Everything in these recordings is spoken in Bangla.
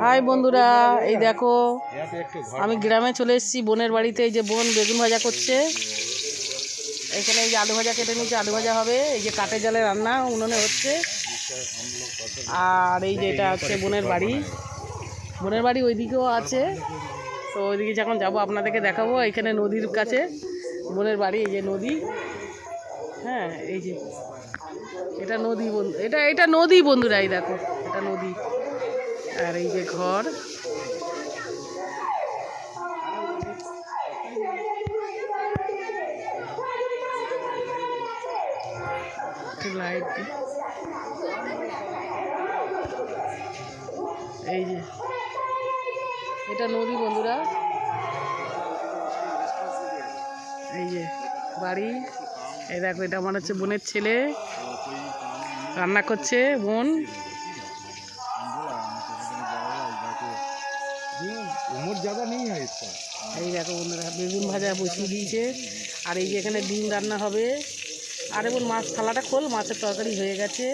হাই বন্ধুরা, এই দেখো আমি গ্রামে চলে এসেছি বোনের বাড়িতে। এই যে বোন বেগুন ভাজা করছে, এখানে এই যে আলু ভাজা কেটে নিচ্ছে, আলু ভাজা হবে। এই যে কাঠের জালে রান্না উনুনে হচ্ছে। আর এই যে এটা হচ্ছে বোনের বাড়ি, বোনের বাড়ি ওইদিকেও আছে। তো ওইদিকে যখন যাবো আপনাদেরকে দেখাবো। এখানে নদীর কাছে বোনের বাড়ি, এই যে নদী। হ্যাঁ, এই যে এটা নদী, এটা নদী বন্ধুরা, এই দেখো এটা নদী। আর এই যে ঘর, লাইট, এই যে এটা নদী বন্ধুরা। এই যে বাড়ি, এই দেখো এটা আমার হচ্ছে বোনের ছেলে, রান্না করছে বোন। এই দেখো বন্ধুরা বেগুন ভাজা বসিয়ে দিয়েছে। আর এই যে এখানে ডিম রান্না হবে। আর এবং মাছ থালাটা খোল, মাছের তরকারি হয়ে গেছে।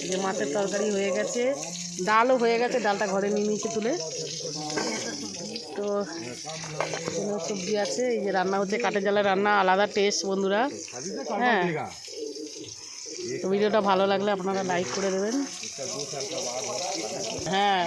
এই যে মাছের তরকারি হয়ে গেছে, ডালও হয়ে গেছে, ডালটা ঘরে নিয়ে নিয়েছে তুলে। তো কোনো সবজি আছে, এই যে রান্না হচ্ছে কাঠের জালে রান্না, আলাদা টেস্ট বন্ধুরা। হ্যাঁ, তো ভিডিওটা ভালো লাগলে আপনারা লাইক করে দেবেন। হ্যাঁ।